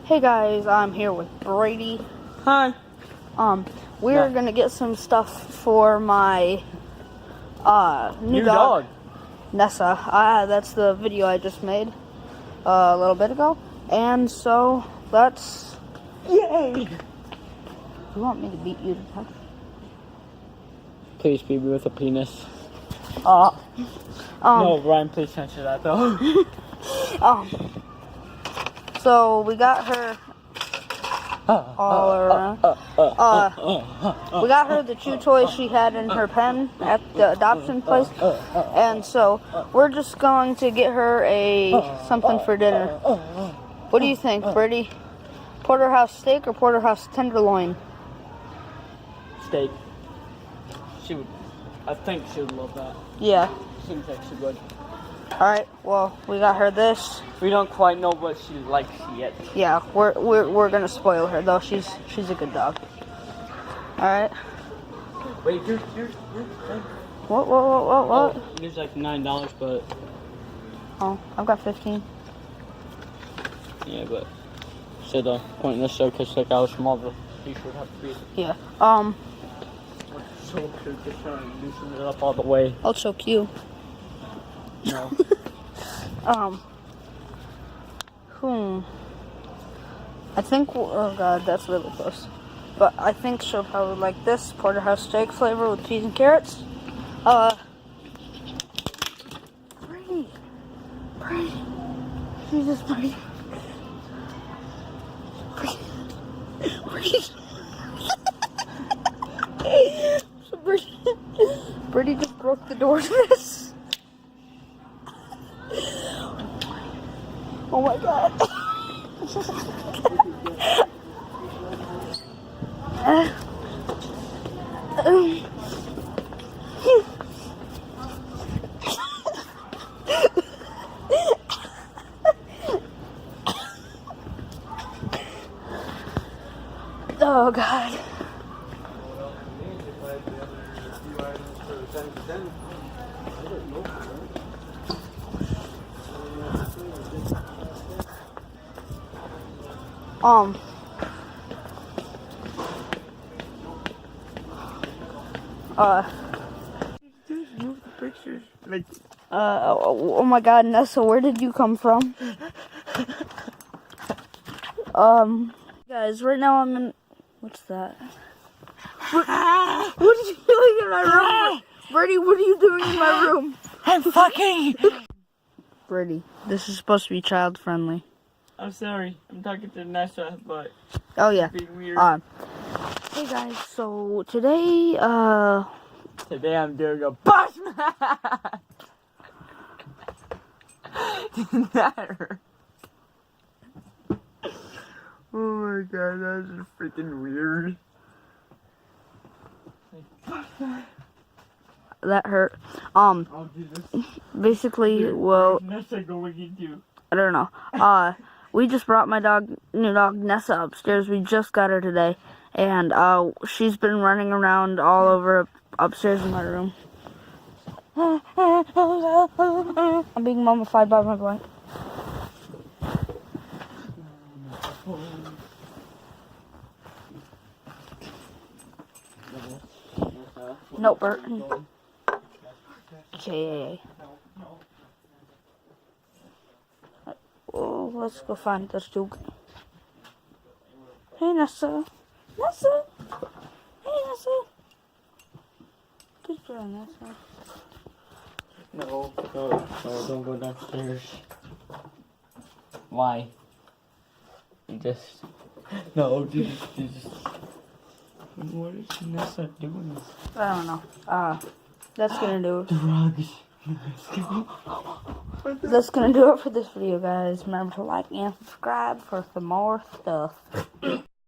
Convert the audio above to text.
Hey guys, I'm here with Brady. Hi. We're gonna get some stuff for my new dog, Nessa. That's the video I just made a little bit ago, and so let's. Yay! You want me to beat you to death? Please beat me with a penis. No, Ryan, please censor that though. So we got her all around. We got her the chew toy she had in her pen at the adoption place, and so we're just going to get her something for dinner. What do you think, Brady? Porterhouse steak or porterhouse tenderloin? Steak. I think she would love that. Yeah. Seems like she would. Alright, well, we got her this. We don't quite know what she likes yet. Yeah, we're gonna spoil her though. She's a good dog. Alright. Wait, here's What? There's like $9, but Oh, I've got 15. yeah, but still the point in this show because like how small the piece would have to be. Yeah. So cute, just trying to loosen it up all the way. I'll choke you. No. I think, oh god, that's really close. But I think she'll probably like this porterhouse steak flavor with peas and carrots. Brady. Jesus, Brady. So Brady just broke the door to this. Oh my god. Oh god. Pictures. Like, oh my god, Nessa, where did you come from? Guys, right now I'm in, what's that? What are you doing in my room? Brady, what are you doing in my room? I'm fucking. Brady, this is supposed to be child friendly. I'm sorry. I'm talking to Nessa, but oh yeah. Being weird. Hey guys, so today, today I'm doing a bus match. Didn't that hurt? Oh my god, that's just freaking weird. that hurt. I'll do this. Basically, well, Nessa going into? I don't know. We just brought my new dog Nessa upstairs. We just got her today, and she's been running around all over upstairs in my room. I'm being mummified by my blanket. No, Bert. Okay. Oh, let's go find this dog. Hey, Nessa. Nessa. Hey, Nessa. Good girl, Nessa. No, don't go downstairs. Why? You just... No, you just... What is Nessa doing? I don't know. That's gonna do it. Drugs. That's gonna do it for this video, guys. Remember to like and subscribe for some more stuff.